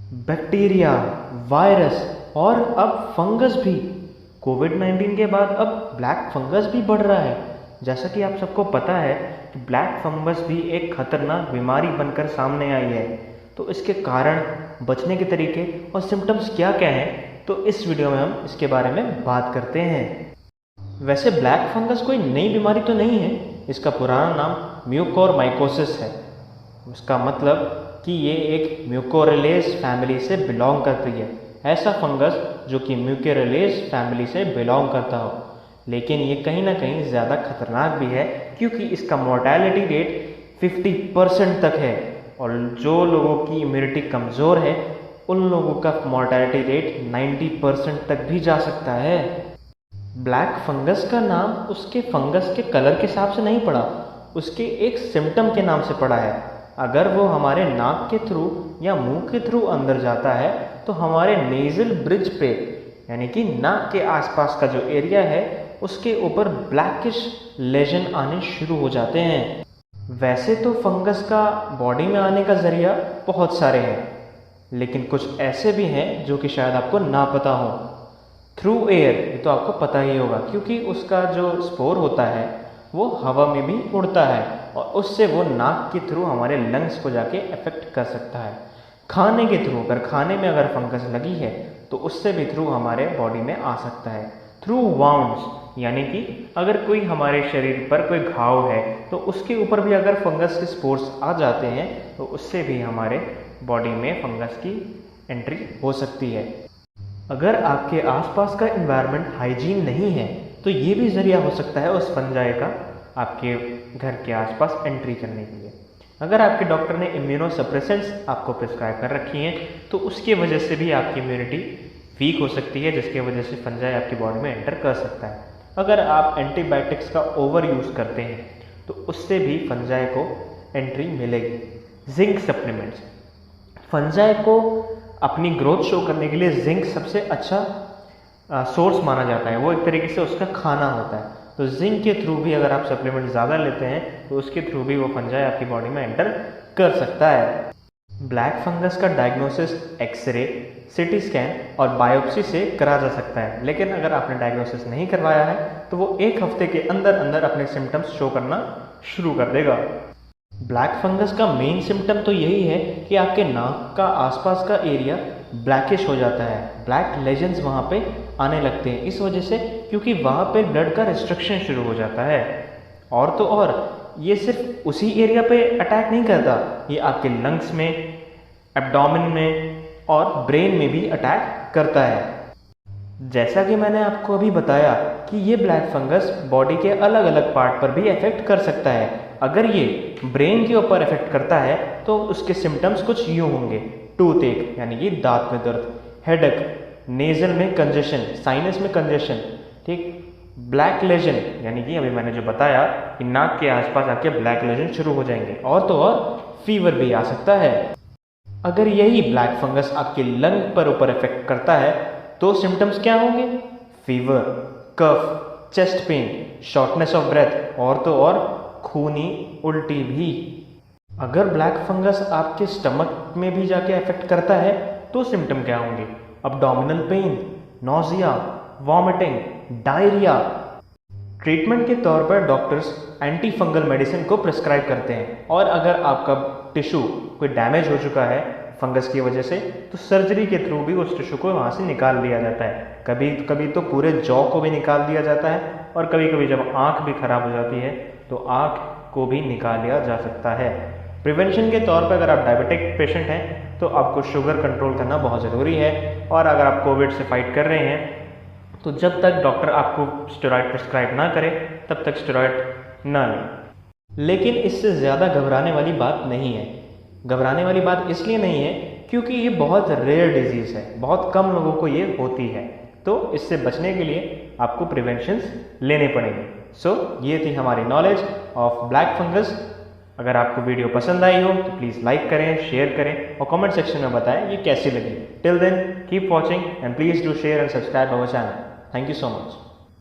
Bacteria, virus और अब fungus भी। कोविड-19 के बाद अब ब्लैक फंगस भी बढ़ रहा है। जैसा कि आप सबको पता है कि ब्लैक फंगस भी एक खतरनाक बीमारी बनकर सामने आई है। तो इसके कारण, बचने के तरीके और सिम्टम्स क्या क्या हैं, तो इस वीडियो में हम इसके बारे में बात करते हैं। वैसे ब्लैक फंगस कोई नई बीमारी तो नहीं है। इसका पुराना नाम म्यूकोरमाइकोसिस है। इसका मतलब कि ये एक म्यूकोरेलेज फैमिली से बिलोंग करती है। ऐसा फंगस जो कि म्यूकोरेलेज फैमिली से बिलोंग करता हो। लेकिन ये कहीं ना कहीं ज़्यादा खतरनाक भी है, क्योंकि इसका मोर्टेलिटी रेट 50% तक है। और जो लोगों की इम्यूनिटी कमज़ोर है, उन लोगों का मोर्टेलिटी रेट 90% तक भी जा सकता है। ब्लैक फंगस का नाम उसके फंगस के कलर के हिसाब से नहीं पड़ा, उसके एक सिम्टम के नाम से पड़ा है। अगर वो हमारे नाक के थ्रू या मुंह के थ्रू अंदर जाता है तो हमारे नेज़ल ब्रिज पे, यानी कि नाक के आसपास का जो एरिया है, उसके ऊपर ब्लैकिश लेजन आने शुरू हो जाते हैं। वैसे तो फंगस का बॉडी में आने का ज़रिया बहुत सारे हैं, लेकिन कुछ ऐसे भी हैं जो कि शायद आपको ना पता हो। थ्रू एयर, ये तो आपको पता ही होगा, क्योंकि उसका जो स्पोर होता है वो हवा में भी उड़ता है और उससे वो नाक के थ्रू हमारे लंग्स को जाके अफेक्ट कर सकता है। खाने के थ्रू, अगर खाने में अगर फंगस लगी है तो उससे भी थ्रू हमारे बॉडी में आ सकता है। थ्रू वाउंड्स, यानी कि अगर कोई हमारे शरीर पर कोई घाव है तो उसके ऊपर भी अगर फंगस के स्पोर्स आ जाते हैं तो उससे भी हमारे बॉडी में फंगस की एंट्री हो सकती है। अगर आपके आसपास का एनवायरनमेंट हाइजीन नहीं है तो ये भी ज़रिया हो सकता है उस फंजाई का आपके घर के आसपास एंट्री करने के लिए। अगर आपके डॉक्टर ने इम्यूनोसप्रेसेंट्स आपको प्रिस्क्राइब कर रखी हैं तो उसकी वजह से भी आपकी इम्यूनिटी वीक हो सकती है, जिसकी वजह से फंजाई आपकी बॉडी में एंटर कर सकता है। अगर आप एंटीबायोटिक्स का ओवर यूज़ करते हैं तो उससे भी फंजाई को एंट्री मिलेगी। जिंक सप्लीमेंट्स, फंजाई को अपनी ग्रोथ शो करने के लिए जिंक सबसे अच्छा सोर्स माना जाता है। वो एक तरीके से उसका खाना होता है। तो जिंक के थ्रू भी अगर आप सप्लीमेंट ज़्यादा लेते हैं तो उसके थ्रू भी वो फंजाई आपकी बॉडी में एंटर कर सकता है। ब्लैक फंगस का डायग्नोसिस एक्सरे, सिटी स्कैन और बायोप्सी से करा जा सकता है। लेकिन अगर आपने डायग्नोसिस नहीं करवाया है तो वो 1 हफ्ते के अंदर अंदर अपने सिम्टम्स शो करना शुरू कर देगा। ब्लैक फंगस का मेन सिम्टम तो यही है कि आपके नाक का आसपास का एरिया ब्लैकिश हो जाता है। ब्लैक लेजन्स वहाँ पे आने लगते हैं, इस वजह से क्योंकि वहाँ पे ब्लड का रिस्ट्रिक्शन शुरू हो जाता है। और तो और ये सिर्फ उसी एरिया पे अटैक नहीं करता, ये आपके लंग्स में, एब्डोमेन में और ब्रेन में भी अटैक करता है। जैसा कि मैंने आपको अभी बताया कि ये ब्लैक फंगस बॉडी के अलग अलग पार्ट पर भी इफेक्ट कर सकता है। अगर ये ब्रेन के ऊपर इफेक्ट करता है तो उसके सिम्टम्स कुछ यूँ होंगे: टूथ एक, यानी कि दांत में दर्द; हेडेक; नेजल में कंजेशन, साइनस में कंजेशन, ठीक; ब्लैक लेजन, यानी कि अभी मैंने जो बताया कि नाक के आसपास आपके ब्लैक लेजन शुरू हो जाएंगे; और तो और फीवर भी आ सकता है। अगर यही ब्लैक फंगस आपके लंग पर ऊपर इफेक्ट करता है तो सिम्टम्स क्या होंगे? Fever, cough, chest pain, shortness of breath और तो और खूनी उल्टी भी। अगर ब्लैक फंगस आपके स्टमक में भी जाके अफेक्ट करता है तो सिम्टम क्या होंगे? Abdominal pain, nausea, vomiting, diarrhoea. Treatment के तौर पर डॉक्टर्स एंटी फंगल मेडिसिन को प्रिस्क्राइब करते हैं। और अगर आपका टिश्यू कोई डैमेज हो चुका है फंगस की वजह से तो सर्जरी के थ्रू भी उस टिश्यू को वहाँ से निकाल लिया जाता है। कभी कभी तो पूरे जॉ को भी निकाल दिया जाता है, और कभी कभी जब आँख भी खराब हो जाती है तो आँख को भी निकाल लिया जा सकता है। प्रिवेंशन के तौर पर अगर आप डायबिटिक पेशेंट हैं तो आपको शुगर कंट्रोल करना बहुत ज़रूरी है। और अगर आप कोविड से फाइट कर रहे हैं तो जब तक डॉक्टर आपको स्टेरॉइड प्रिस्क्राइब ना करे तब तक स्टेरॉइड ना लें। लेकिन इससे ज़्यादा घबराने वाली बात नहीं है। घबराने वाली बात इसलिए नहीं है क्योंकि ये बहुत रेयर डिजीज़ है, बहुत कम लोगों को ये होती है। तो इससे बचने के लिए आपको प्रिवेंशंस लेने पड़ेंगे। सो ये थी हमारी नॉलेज ऑफ ब्लैक फंगस। अगर आपको वीडियो पसंद आई हो तो प्लीज़ लाइक करें, शेयर करें और कमेंट सेक्शन में बताएं ये कैसी लगी। Till then keep watching and please do share and subscribe our channel. Thank you so much.